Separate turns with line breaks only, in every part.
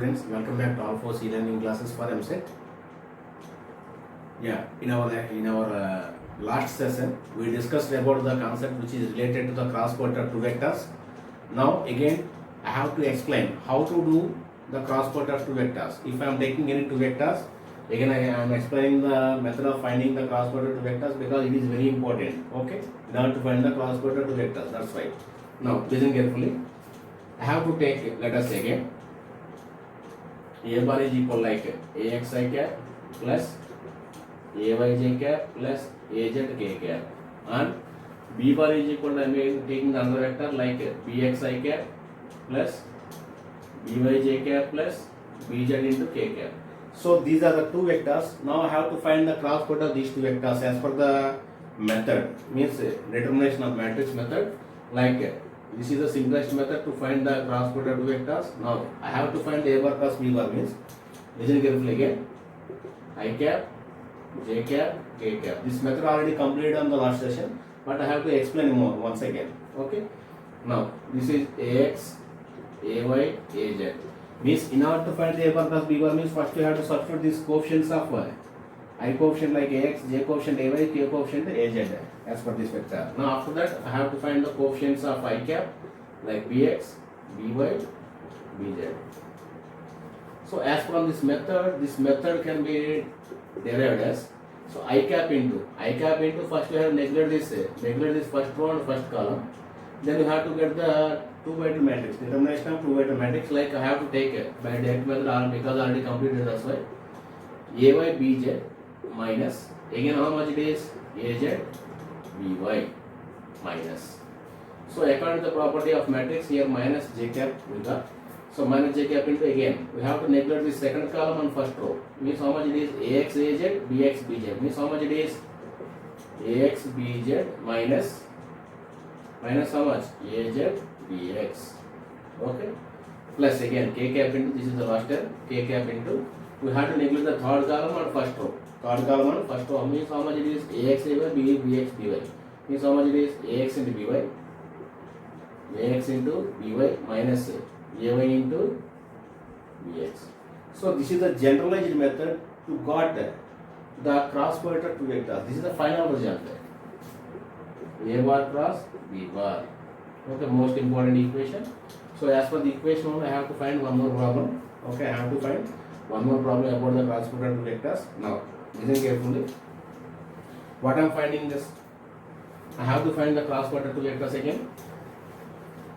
Friends, welcome back to all four e-learning classes for MSET. Yeah, in our last session, we discussed about the concept which is related to the cross product of two vectors. Now again, I have to explain how to do the cross product of two vectors. If I am taking any two vectors, again I am explaining the method of finding the cross product of two vectors because it is very important. Okay, in order to find the cross product of two vectors, that's why. Now listen carefully. I have to take, let us say again, a bar is equal like axi cap plus ayj cap plus az k cap, and b bar is equal to, I am taking the another vector like bxi cap plus byj cap plus bz into k cap. So these are the two vectors. Now I have to find the cross product of these two vectors as per the method, means determination of matrix method. Like this is the simplest method to find the cross product of vectors. Now I have to find a bar plus b bar, means listen carefully again, I cap, j cap, k cap. This method already completed on the last session, but I have to explain more once again. Okay. Now this is ax, ay, az. Means in order to find the a bar plus b bar, means first you have to substitute these coefficients of I coefficient like ax, j coefficient ay, k coefficient az as per this vector. Now after that I have to find the coefficients of I cap like bx, by, bz. So as from this method can be derived as, so I cap into first you have neglect this first row and first column. Then you have to get the 2 by 2 matrix, determination of 2 by 2 matrix, like I have to take it by direct method because I already completed, that's why ay bz minus, again how much it is, az by minus. So according to the property of matrix, here minus j cap we got. So minus j cap into, again we have to neglect the second column and first row, means how much it is, ax az bx bz, means how much it is, ax bz minus how much, az bx. Okay, plus again k cap into, this is the last term, k cap into, we have to neglect the third column and first row. Third column and first row, means how much it is, ax by bx by, means how much it is, ax into by minus ay into bx. So this is the generalized method to got the cross product of two vectors. This is the final result, a bar cross b bar. Okay, most important equation. So as per the equation only, I have to find one more problem. Okay, I have to find one more problem about the cross product of two vectors. Now listen carefully. What I am finding this, I have to find the cross product of two vectors again.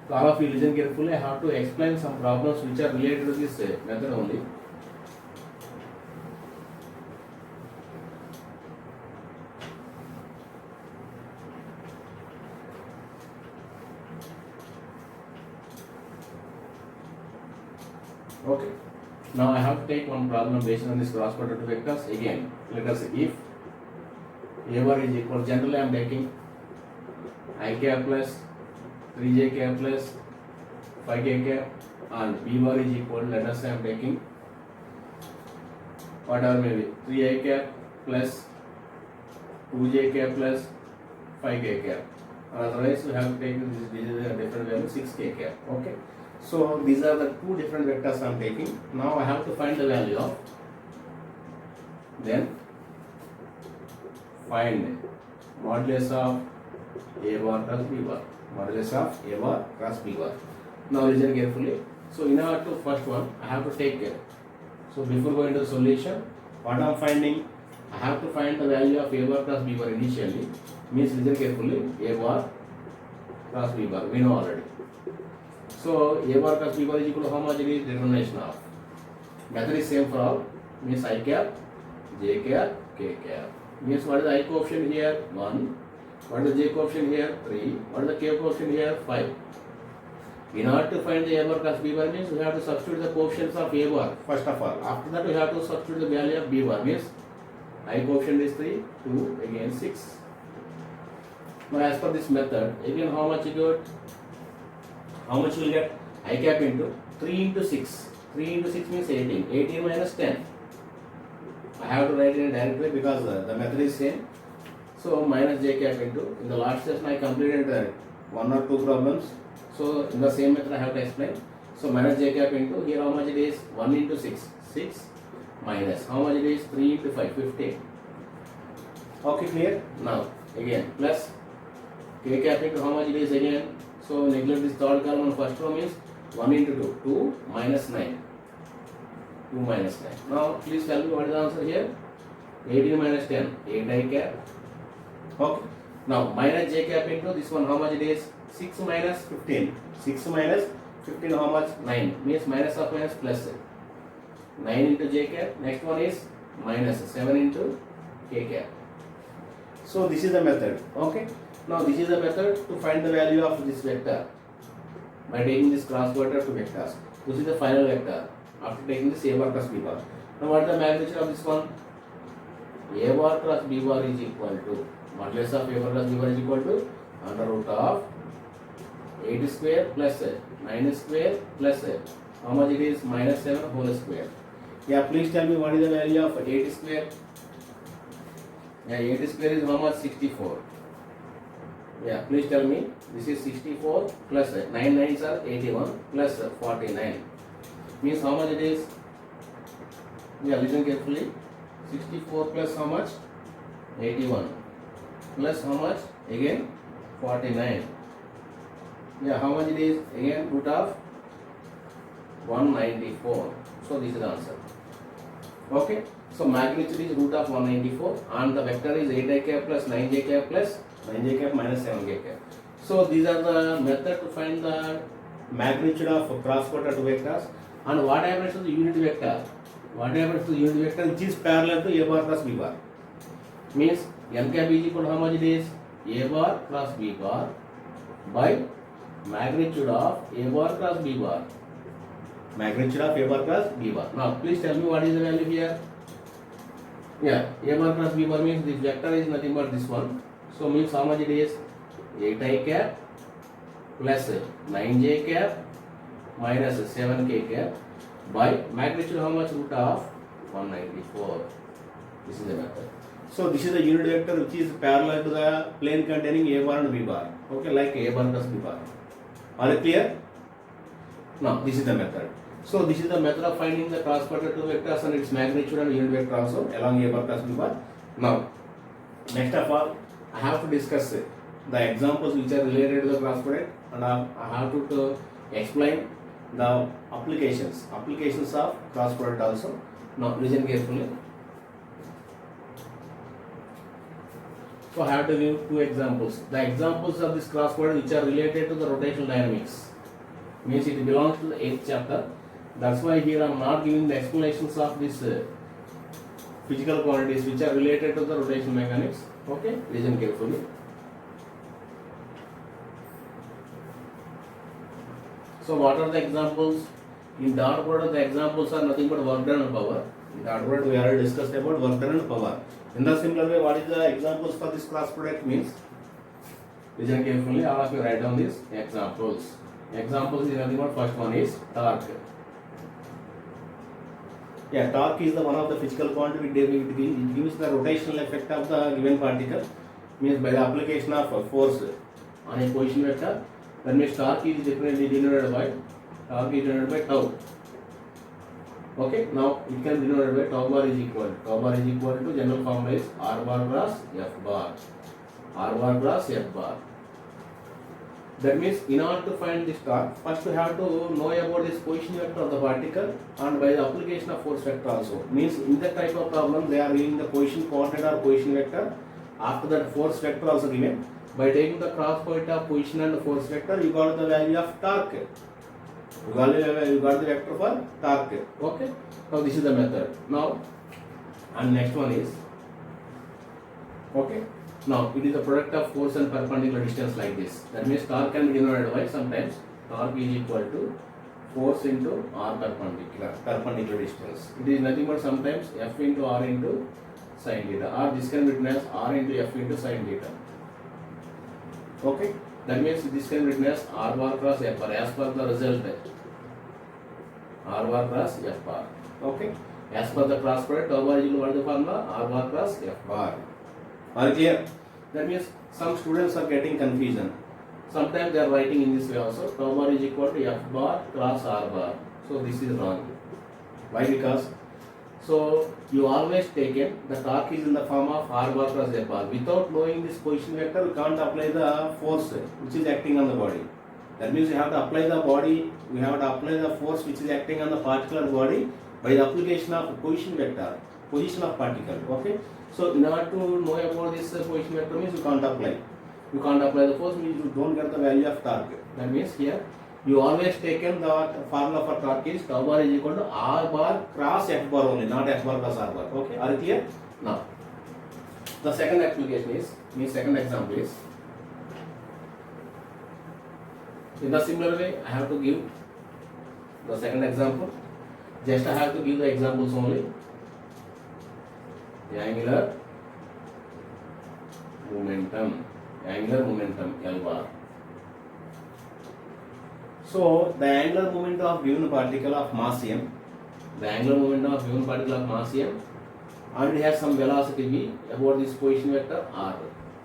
So all of you listen carefully. I have to explain some problems which are related to this method only. Okay. Now I have to take one problem based on this cross product of vectors. Again, let us say if a bar is equal, generally I am taking I cap plus 3j cap plus 5k cap, and b bar is equal, let us say I am taking whatever maybe 3i cap plus 2j cap plus 5k cap. Otherwise we have to take this is a different value, 6k cap. Okay. So these are the two different vectors I am taking. Now I have to find the value of, then find modulus of a bar plus b bar, modulus of a bar plus b bar. Now listen carefully. So in order to first one, I have to take care. So before going to the solution, what I am finding, I have to find the value of a bar plus b bar initially. Means listen carefully, a bar plus b bar, we know already. So a bar plus b bar is equal to how much it is, determination of. Method is same for all, means I cap, j cap, k cap. Means what is the I coefficient here, 1. What is the j coefficient here, 3. What is the k coefficient here, 5. In order to find the a bar plus b bar, means we have to substitute the coefficients of a bar first of all. After that we have to substitute the value of b bar, means I coefficient is 3, 2, again 6. Now as per this method, again how much you got? How much you will get? I cap into 3 into 6. 3 into 6 means 18. 18 minus 10. I have to write in a direct way because the method is same. So minus j cap into, in the last session I completed one or two problems. So in the same method I have to explain. So minus j cap into here how much it is 1 into 6 6 minus how much it is 3 into 5 15. Okay, clear? Now again plus k cap into how much it is again. So neglect this third column. First row means 1 into 2 2 minus 9 2 minus 9. Now please tell me what is the answer here. 18 minus 10 8 I cap. Okay. Now minus j cap into this one how much it is 6 minus 15 6 minus 15 how much 9 means minus of minus plus 9 into j cap. Next one is minus 7 into k cap. So this is the method. Okay. Now this is the method to find the value of this vector by taking this cross product to vectors. This is the final vector after taking this a bar plus b bar. Now what is the magnitude of this one? A bar plus b bar is equal to modulus of a bar plus b bar is equal to under root of 8 square plus 9 square plus how much it is minus 7 whole square. Yeah, please tell me what is the value of 8 square. Yeah, 8 square is how much 64. Yeah, please tell me this is 64 plus 9 nines are 81 plus 49 means how much it is. Yeah, listen carefully. 64 plus how much 81 plus how much again 49. Yeah, how much it is again root of 194. So this is the answer. Okay, so magnitude is root of 194 and the vector is 8 I cap plus 9 j cap plus 9 j cap minus 7 j cap. So these are the method to find the magnitude of cross product vectors. And what happens to the unit vector? What happens to the unit vector which is parallel to a bar plus b bar? Means n cap is equal to how much it is a bar plus b bar by magnitude of a bar plus b bar. Magnitude of a bar plus b bar. Now please tell me what is the value here. Yeah, a bar plus b bar means this vector is nothing but this one. So means how much it is 8 I cap plus 9 j cap minus 7 k cap by magnitude how much root of 194. This is the method. So this is the unit vector which is parallel to the plane containing a bar and b bar. Okay, like a bar plus b bar. Are you clear? Now this is the method. So this is the method of finding the cross product of vectors and its magnitude and unit vector also along a bar plus b bar. Now next of all I have to discuss the examples which are related to the cross product and I have to explain the applications of cross product also. Now listen carefully. So I have to give two examples. The examples of this cross product which are related to the rotational dynamics means it belongs to the 8th chapter. That's why here I am not giving the explanations of this physical quantities which are related to the rotational mechanics. Okay, listen carefully. So what are the examples? In dot product the examples are nothing but work done and power. In dot product we already discussed about work done and power. In the similar way, what is the examples for this cross product means? Listen carefully, all of you write down these examples. Examples is nothing but first one is torque. Yeah, torque is the one of the physical quantity. It gives the rotational effect of the given particle. Means by the application of force on a position vector. That means torque is differently denoted by tau. Okay, now it can be denoted by tau bar is equal to general formula is R bar cross F bar. R bar cross F bar. That means in order to find this torque, first we have to know about this position vector of the particle and by the application of force vector also. Means in that type of problem they are giving the position coordinate or position vector. After that force vector also given. By taking the cross point of position and the force vector, you got the value of torque. You got the vector for torque. Okay. Now this is the method. Now, and next one is okay. Now it is the product of force and perpendicular distance like this. That means torque can be denoted by sometimes torque is equal to force into r perpendicular distance. It is nothing but sometimes F into r into sin theta, or this can be written as r into F into sin theta. Okay. That means this can be written as R bar cross F bar as per the result. R bar cross F bar. Okay. As per the cross product, tau bar is equal to the formula R bar cross F bar. Are you clear? That means some students are getting confusion. Sometimes they are writing in this way also. Tau bar is equal to F bar cross R bar. So this is wrong. Why? Because so you always take it, the torque is in the form of R bar plus F bar. Without knowing this position vector, we can't apply the force which is acting on the body. That means you have to apply the body, we have to apply the force which is acting on the particular body by the application of position vector, position of particle. Okay. So in order to know about this position vector means you can't apply. You can't apply the force means you don't get the value of torque. That means here you always taken the formula for torque is tau bar is equal to R bar cross F bar only, not F bar plus R bar. Okay, are you clear? Now, the second application is, second example is, in the similar way, I have to give the second example. Just I have to give the examples only. The angular momentum L bar. So the angular momentum of given particle of mass m, already has some velocity v about this position vector r.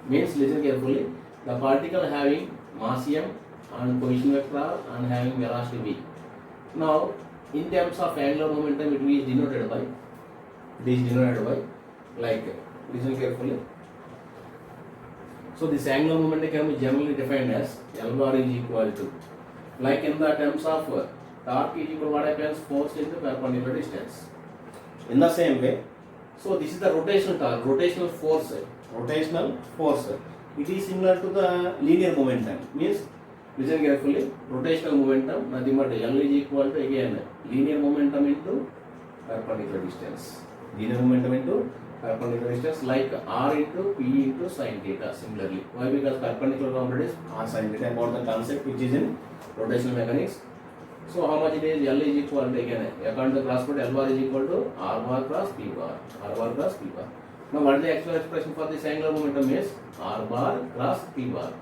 Means listen carefully. The particle having mass m and position vector r and having velocity v. Now in terms of angular momentum it is denoted by like, listen carefully. So this angular momentum can be generally defined as L bar is equal to, like in the terms of torque is equal to what happens, force into perpendicular distance. In the same way, so this is the rotational torque, rotational force. It is similar to the linear momentum. Means, listen carefully, rotational momentum, nothing but L is equal to again linear momentum into perpendicular distance. Like R into P into sin theta similarly. Why? Because perpendicular component is R sin theta, about the concept which is in rotational mechanics. So how much it is? L is equal to again, according to the cross product, L bar is equal to R bar cross P bar. Now what is the actual expression for this angular momentum is R bar cross P bar.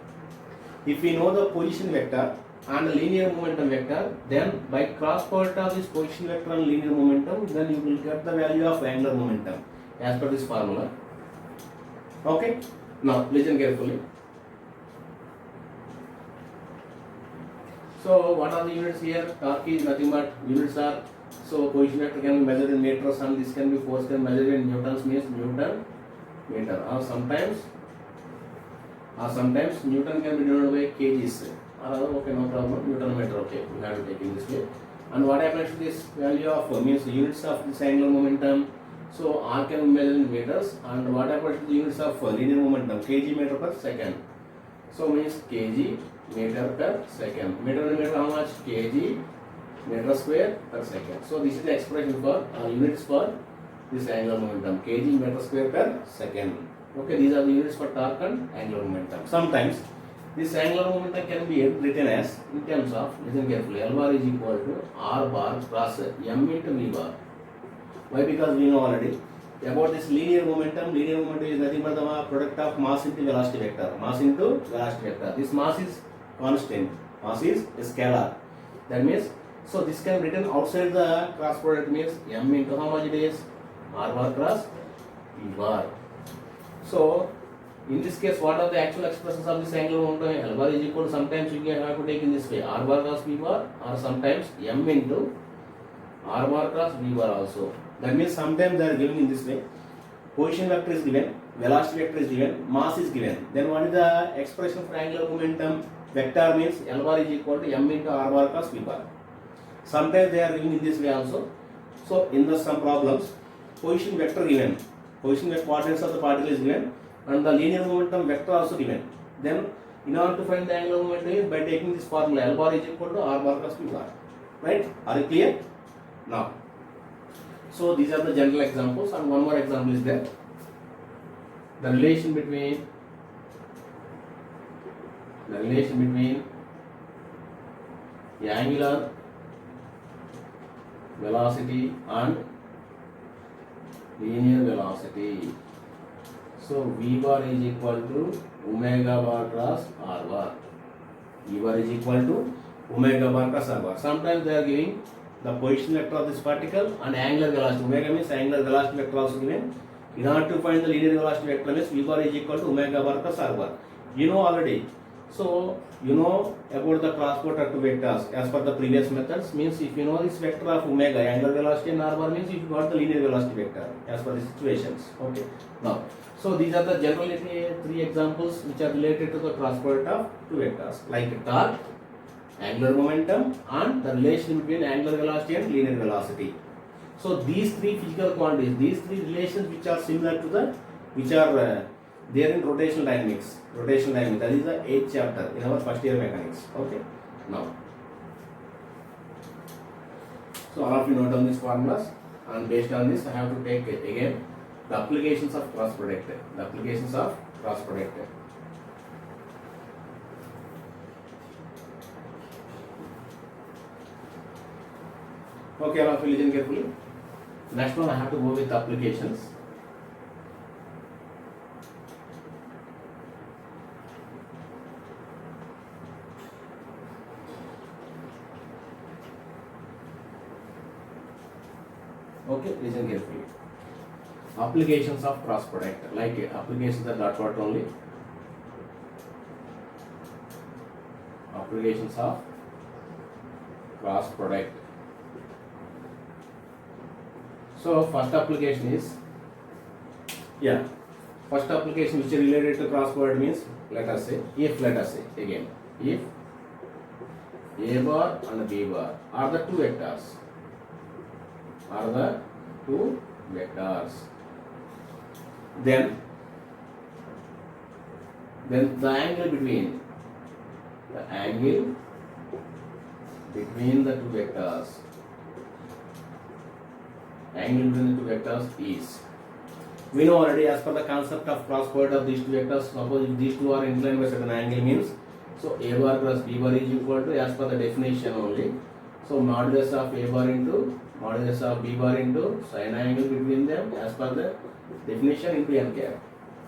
If we know the position vector and the linear momentum vector, then by cross product of this position vector and linear momentum, then you will get the value of angular momentum as per this formula. Okay. Now listen carefully. So what are the units here? Torque is nothing but units are, so position vector can be measured in meters and this can be force can be measured in newtons, means Newton meter, or sometimes Newton can be denoted by kgs. Okay, no problem, Newton meter. Okay, we have to take in this way. And what happens to this value of means units of this angular momentum? So R can be measured in meters, and what happens to the units of linear momentum? Kg meter per second. So means kg meter per second. Meter how much? Kg meter square per second. So this is the expression for units for this angular momentum, kg meter square per second. Okay, these are the units for torque and angular momentum. Sometimes this angular momentum can be written as in terms of, listen carefully, L bar is equal to R bar plus m into v bar. Why? Because we know already about this linear momentum. Linear momentum is nothing but the product of mass into velocity vector. This mass is constant, mass is scalar. That means, so this can be written outside the cross product, means m into how much it is? R bar cross p bar. So in this case, what are the actual expressions of this angular momentum? L bar is equal to, sometimes you can have to take in this way, R bar cross p bar, or sometimes m into R bar cross v bar also. That means sometimes they are given in this way. Position vector is given, velocity vector is given, mass is given. Then what is the expression for angular momentum? Vector means L bar is equal to m into R bar cross v bar. Sometimes they are given in this way also. So in the some problems, position vector given, position vector coordinates of the particle is given, and the linear momentum vector also given. Then in order to find the angular momentum is by taking this formula, L bar is equal to R bar cross v bar. Right? Are you clear? Now, so these are the general examples, and one more example is there. The relation between the angular velocity and linear velocity. So v bar is equal to omega bar cross r bar. V bar is equal to omega bar cross r bar. Sometimes they are giving the position vector of this particle and angular velocity. Omega means angular velocity vector also given. In order to find the linear velocity vector, means v bar is equal to omega bar plus r bar. You know already So you know about the cross product of vectors as per the previous methods. Means if you know this vector of omega, angular velocity, and r bar means you got the linear velocity vector as per the situations. Okay. Now, so these are the generally three examples which are related to the cross product of two vectors, like torque, angular momentum, and the relation between angular velocity and linear velocity. So these three physical quantities, these three relations which are similar to the, which are there in rotational dynamics. Rotational dynamics, that is the 8th chapter in our first year mechanics. Okay. Now, so all of you note down these formulas, and based on this I have to take again the applications of cross product. The applications of cross product. Okay, all of you listen carefully. Next one I have to go with applications. Okay, listen carefully. Applications of cross product, like applications are dot product only. Applications of cross product. So first application is, first application which is related to cross product means, let us say again, if A bar and B bar are the two vectors, then the angle between the two vectors, is, we know already as per the concept of cross product of these two vectors. Suppose if these two are inclined by certain angle means, so A bar plus B bar is equal to, as per the definition only, so modulus of A bar into modulus of B bar into sine angle between them as per the definition into n cap.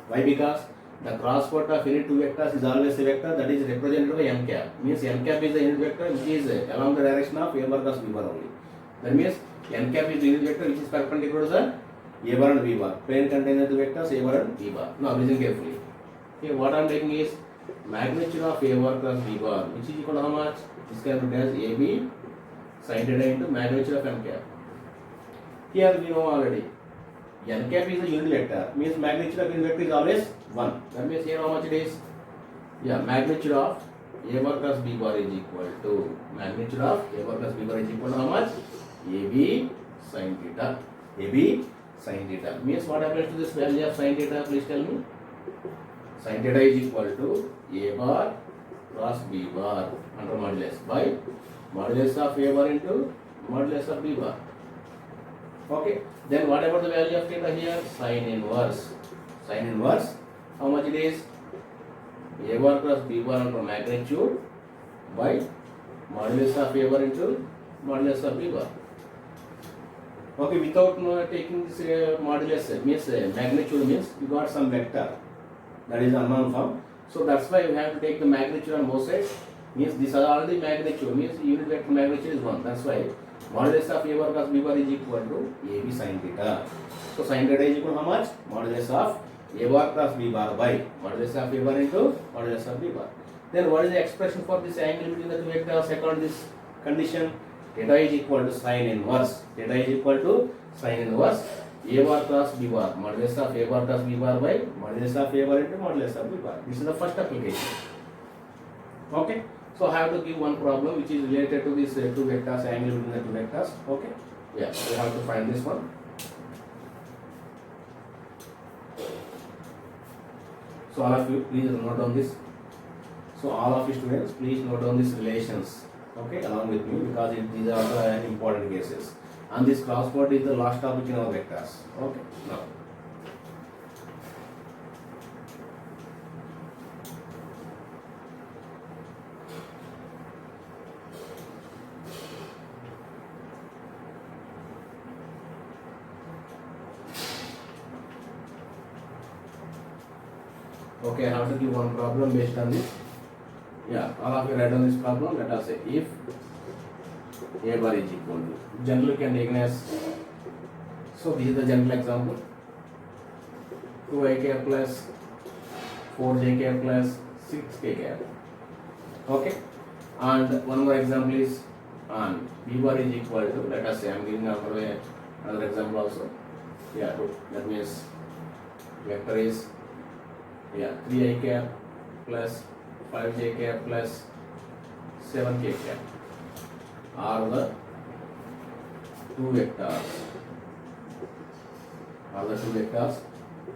Why? Because the cross product of any two vectors is always a vector that is represented by n cap. Means n cap is the unit vector which is along the direction of A bar plus B bar only. That means n cap is the unit vector which is perpendicular to the A bar and B bar. Plane contains the vectors A bar and B bar. Now listen carefully. Okay, what I am taking is magnitude of A bar plus B bar, which is equal to how much? This can be written as AB sin theta into magnitude of n cap. Here we know already n cap is a unit vector, means magnitude of unit vector is always 1. That means here how much it is? Magnitude of A bar plus B bar is equal to magnitude of A bar plus B bar is equal to how much? AB sin theta. AB sin theta means what happens to this value of sin theta? Please tell me. Sin theta is equal to A bar plus B bar under modulus by modulus of A bar into modulus of B bar. Okay, then what about the value of theta here? Sin inverse. Sin inverse, how much it is? A bar plus B bar under magnitude by modulus of A bar into modulus of B bar. Okay, without taking this modulus means magnitude means you got some vector that is unknown form. So that's why we have to take the magnitude on both sides. Means this is already magnitude, means unit vector magnitude is 1. That's why modulus of A bar plus B bar is equal to AB sin theta. So sin theta is equal to how much? Modulus of A bar plus B bar by modulus of A bar into modulus of B bar. Then what is the expression for this angle between the two vectors according to this condition? Theta is equal to sin inverse. Theta is equal to sin inverse A bar plus B bar, modulus of A bar plus B bar by modulus of A bar into modulus of B bar. This is the first application. Okay. So I have to give one problem which is related to these two vectors, angle between the two vectors. Okay. Yeah, we have to find this one. So all of you please note down this. So all of you students please note down these relations. Okay, along with me, because these are the important cases. And this cross product is the last topic in our vectors. Okay. Now. Okay, I have to give one problem based on this. Yeah, all of you write down this problem. Let us say if A bar is equal to, generally can take as, so this is the general example, 2 I cap plus 4 j cap plus 6 k cap. Okay, and one more example is on b bar is equal to, let us say I am giving another example also. Yeah, that means vector is 3 I cap plus 5 j cap plus 7 k cap are the two vectors.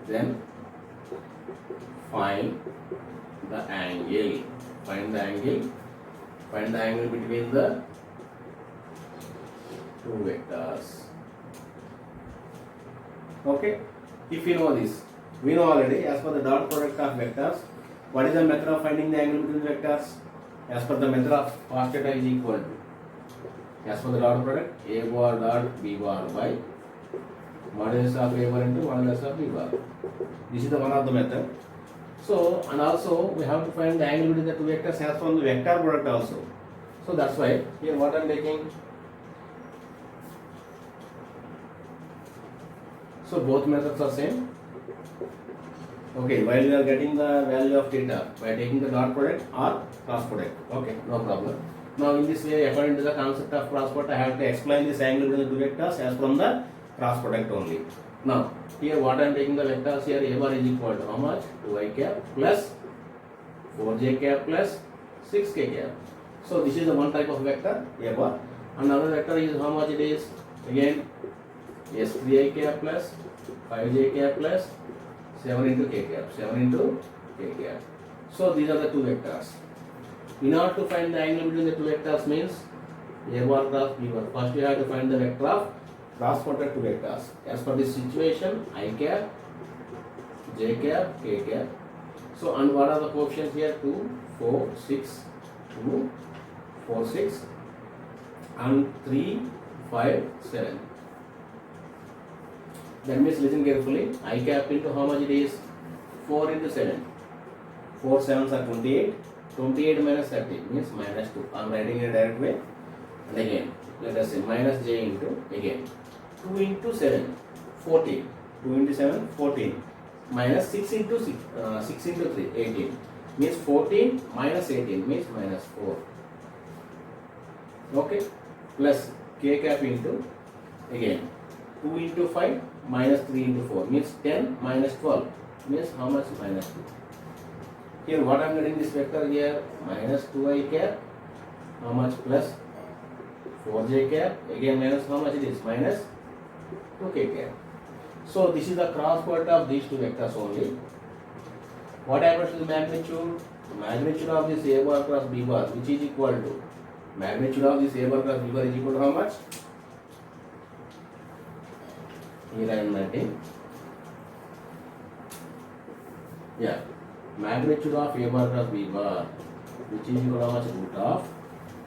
Then find the angle between the two vectors. Okay, if you know this, we know already as per the dot product of vectors, what is the method of finding the angle between the vectors? As per the method of cos theta is equal to, as per the dot product, a bar dot b bar by modulus of a bar into modulus of b bar. This is the one of the method. So, and also we have to find the angle between the two vectors as from the vector product also. So that's why here what I am taking. So both methods are same. Okay, while we are getting the value of theta by taking the dot product or cross product. Okay, no problem. Now in this way, according to the concept of cross product, I have to explain this angle between the two vectors as from the cross product only. Now here what I am taking the vectors here, a bar is equal to how much? 2i cap plus 4j cap plus 6k cap. So this is the one type of vector, a bar. Another vector is how much it is? Again, yes, 3i cap plus 5j cap plus 7 into k cap. So these are the two vectors. In order to find the angle between the two vectors means a bar cross b bar. First we have to find the vector of cross product two vectors. As per this situation, I cap, j cap, k cap. So and what are the coefficients here? 2, 4, 6, 2, 4, 6 and 3, 5, 7. That means listen carefully. I cap into how much it is? 4 into 7. 4 7s are 28. 28 minus 30 means minus 2. I am writing in a direct way. And again, let us say minus j into, again, 2 into 7, 14. 2 into 7, 14. Minus 6 into 6 into 3, 18. Means 14 minus 18 means minus 4. Okay. Plus k cap into, again, 2 into 5 minus 3 into 4 means 10 minus 12 means how much? Minus 2. Here what I am getting this vector here, minus 2i cap, how much? Plus 4j cap, again minus how much it is? Minus 2k cap. So this is the cross product of these two vectors only. What happens to the magnitude? The magnitude of this a bar cross b bar, which is equal to, magnitude of this a bar cross b bar is equal to how much? Here I am writing. Yeah, magnitude of a bar cross b bar, which is equal to how much? Root of,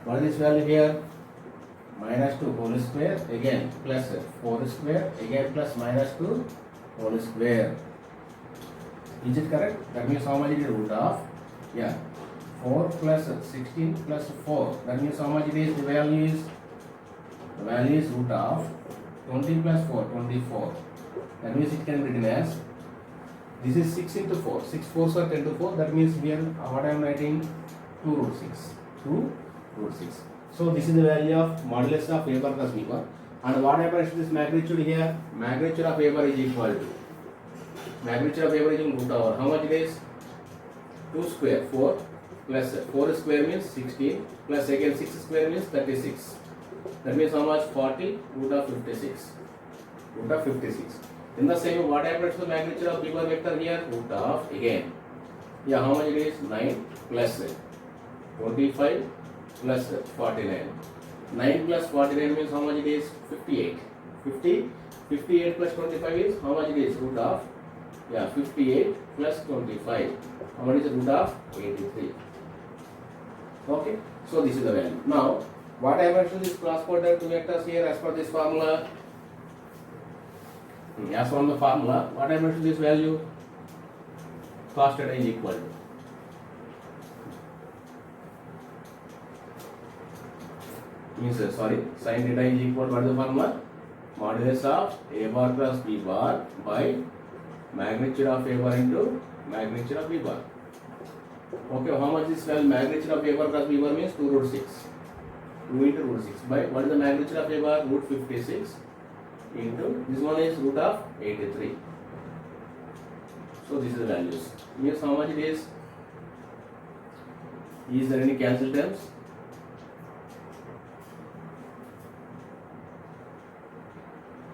what is this value here? Minus 2 whole square, again plus 4 square, again plus minus 2 whole square. Is it correct? That means how much it is? Root of, 4 plus 16 plus 4. That means how much it is? The value is root of 20 plus 4, 24. That means it can be written as, this is 6 into 4. 6 4s are 10 to 4. That means here what I am writing? 2 root 6. 2 root 6. So this is the value of modulus of a bar plus b bar. And what happens to this magnitude here? Magnitude of a bar is equal to, magnitude of a bar is in root over, how much it is? 2 square, 4 plus 4 square means 16 plus again 6 square means 36. That means how much? 40 root of 56. Root of 56. In the same, what happens to the magnitude of b bar vector here? Root of, again, how much it is? 9 plus 25 plus 49. 9 plus 49 means how much it is? 58. 58 plus 25 is how much it is? Root of, 58 plus 25. How much is the root of? 83. Okay. So this is the value. Now, what happens to this cross product two vectors here as per this formula? As from the formula, what happens to this value? Cos theta is equal to, sin theta is equal to, what is the formula? Modulus of a bar plus b bar by magnitude of a bar into magnitude of b bar. Okay, how much is well magnitude of paper plus paper means 2 root 6. 2 into root 6 by what is the magnitude of paper? Root 56 into this one is root of 83. So this is the values. Means how much it is? Is there any cancel terms?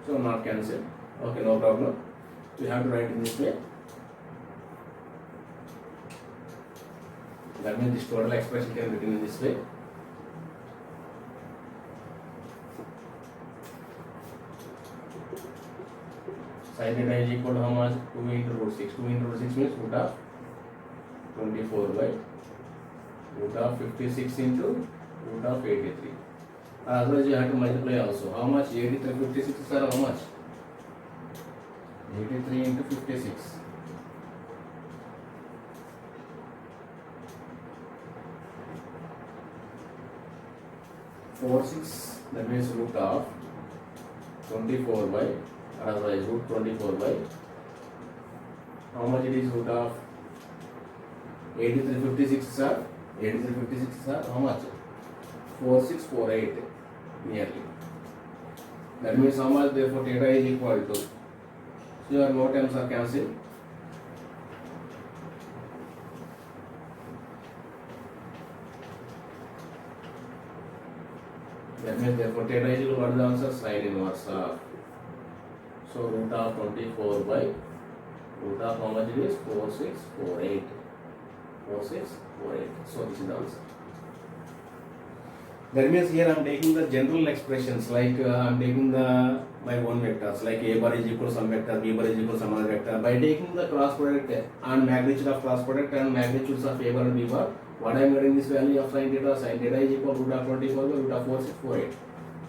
So not cancelled. Okay, no problem. We have to write in this way. That means this total expression can be written in this way. Sin theta is equal to how much? 2 into root 6. 2 into root 6 means root of 24 by root of 56 into root of 83. Otherwise you have to multiply also. How much? 83, 56 are how much? 83 into 56. 46, that means root of 24 by, otherwise root 24 by, how much it is root of 83, 56 are, 83, 56 are how much? 4648 nearly. That means how much, therefore theta is equal to, so your no terms are cancelled. That means therefore theta is equal to what is the answer? Sine inverse of. So root of 24 by root of how much it is? 4648. 4648. So this is the answer. That means here I am taking the general expressions like I am taking my own vectors like a bar is equal to some vector, b bar is equal to some other vector. By taking the cross product and magnitude of cross product and magnitudes of a bar and b bar, what I am getting this value of sin theta? Sin theta is equal to root of 24 by root of 4648.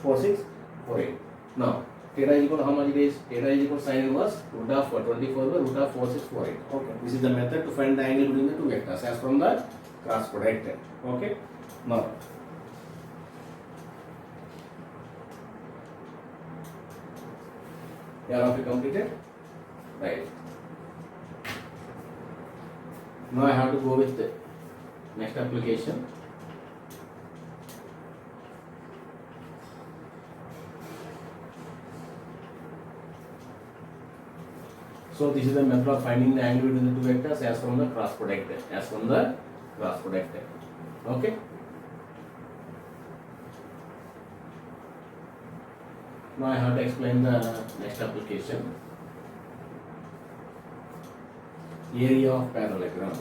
4648. Now theta is equal to how much it is? Theta is equal to sin inverse root of 24 by root of 4648. Okay. This is the method to find the angle between the two vectors as from the cross product. Okay. Now have we completed? Right. Now I have to go with the next application. So this is the method of finding the angle between the two vectors as from the cross product. As from the cross product. Okay. Now I have to explain the next application. Area of parallelogram.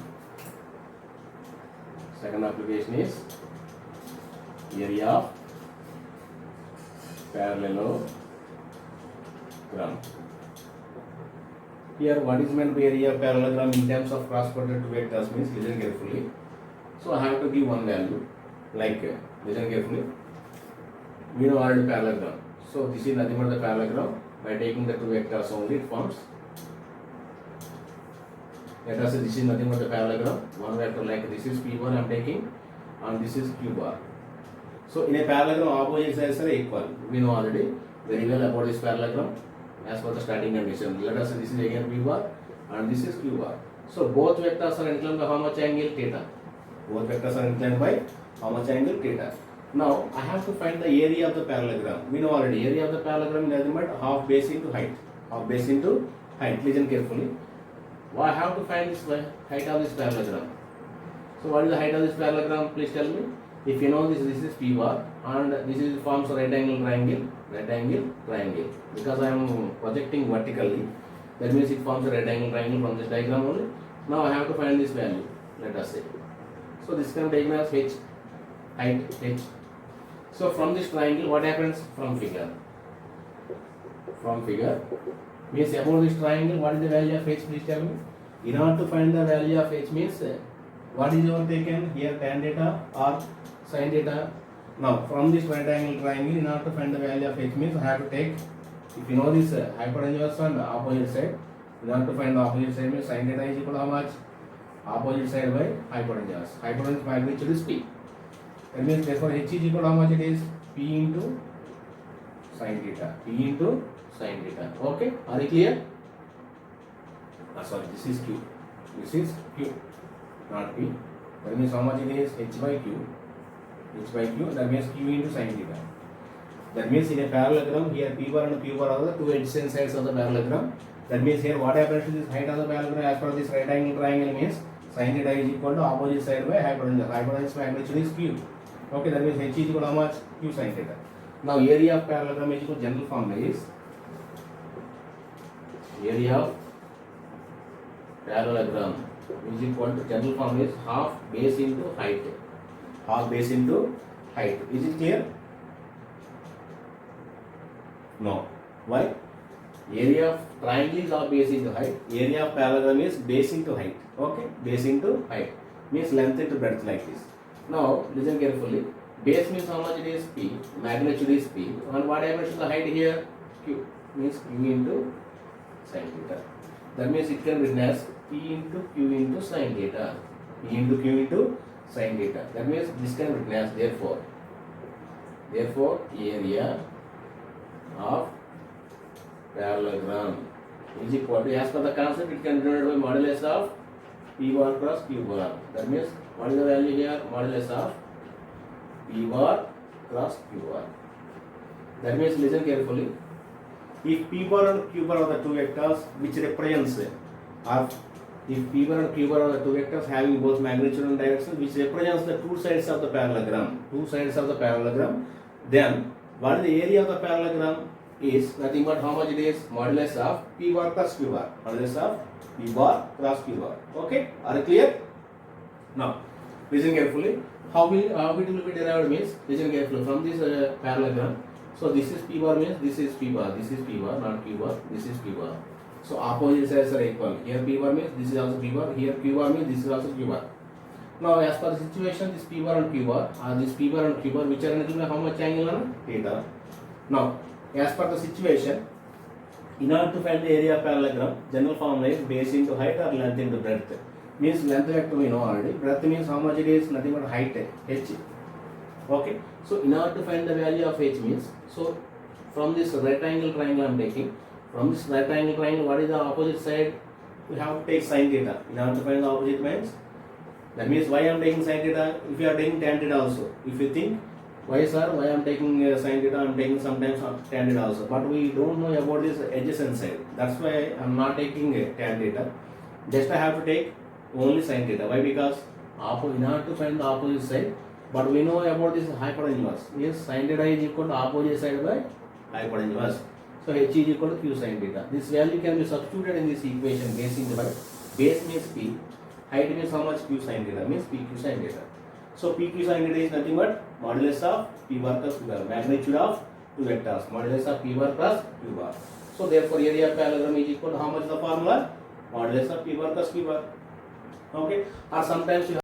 Second application is area of parallelogram. Here what is meant by area of parallelogram in terms of cross product vectors means, listen carefully. So I have to give one value like, listen carefully. We know already parallelogram. So this is nothing but the parallelogram. By taking the two vectors only it forms. Let us say this is nothing but the parallelogram. One vector like this is P bar I am taking and this is Q bar. So in a parallelogram opposite sides are equal. We know already very well about this parallelogram as per the starting condition. Let us say this is again P bar and this is Q bar. So both vectors are inclined by how much angle? Theta. Both vectors are inclined by how much angle? Theta. Now I have to find the area of the parallelogram. We know already area of the parallelogram is nothing but half base into height. Half base into height. Listen carefully. Well, I have to find this height of this parallelogram. So what is the height of this parallelogram? Please tell me. If you know this is P bar and this is forms a right angle triangle. Right angle triangle. Because I am projecting vertically, that means it forms a right angle triangle from this diagram only. Now I have to find this value. Let us say. So this can be taken as h. Height h. So from this triangle, what happens? From figure means about this triangle, what is the value of h? Please tell me. In order to find the value of h means what is your taken here, tan theta or sin theta? Now from this right angle triangle, in order to find the value of h means I have to take, if you know this hypotenuse on the opposite side, in order to find the opposite side means sin theta is equal to how much? Opposite side by hypotenuse. Hypotenuse magnitude is p. That means therefore h is equal to how much it is? P into sin theta. P into sin theta. Okay, are you clear? Sorry, this is Q. This is Q, not P. That means how much it is? H by Q. H by Q, that means Q into sin theta. That means in a parallelogram, here P bar and Q bar are the two adjacent sides of the parallelogram. That means here what happens to this height of the parallelogram as per this right angle triangle means sin theta is equal to opposite side by hypotenuse. Hypotenuse magnitude is Q. Okay, that means H is equal to how much? Q sin theta. Now area of parallelogram is equal to general formula is area of parallelogram is equal to general formula is half base into height. Half base into height. Is it clear? No. Why? Area of triangle is half base into height. Area of parallelogram is base into height. Okay? Base into height. Means length into breadth like this. Now, listen carefully. Base means how much it is? P. Magnitude is P. And what happens to the height here? Q. Means Q into sin theta. That means it can be written as P into Q into sin theta. P into Q into sin theta. That means this can be written as therefore area of parallelogram is equal to, as per the concept, it can be denoted by modulus of P bar cross Q bar. That means what is the value here? Modulus of P bar cross Q bar. That means listen carefully. If P bar and Q bar are the two vectors which represents, or if P bar and Q bar are the two vectors having both magnitude and direction which represents the two sides of the parallelogram, then what is the area of the parallelogram is nothing but how much it is? Modulus of P bar cross Q bar. Modulus of P bar cross Q bar. Okay? Are you clear? Now, listen carefully. How it will be derived means, listen carefully, from this parallelogram. So this is P bar means this is P bar, not Q bar, this is P bar. So opposite sides are equal. Here P bar means this is also P bar, here Q bar means this is also Q bar. Now as per the situation, this P bar and Q bar, which are nothing but how much angle on theta. Now as per the situation, in order to find the area of parallelogram, general formula is base into height or length into breadth. Means length vector we know already. Breadth means how much it is? Nothing but height, h. Okay. So in order to find the value of h means, so from this right angle triangle I am taking. From this right angle triangle, what is the opposite side? We have to take sin theta. In order to find the opposite means, that means why I am taking sin theta? If you are taking tan theta also. If you think, why sir, why I am taking sin theta? I am taking sometimes tan theta also. But we don't know about this adjacent side. That's why I am not taking tan theta. Just I have to take only sin theta. Why? Because in order to find the opposite side, but we know about this hypotenuse. Yes, sin theta is equal to opposite side by hypotenuse. So h is equal to q sin theta. This value can be substituted in this equation. Base into height. Base means p. Height means how much? Q sin theta means p q sin theta. So p q sin theta is nothing but modulus of p bar plus q bar. Magnitude of two vectors. Modulus of p bar plus q bar. So therefore area of parallelogram is equal to how much the formula? Modulus of p bar plus q bar. Okay. Or sometimes you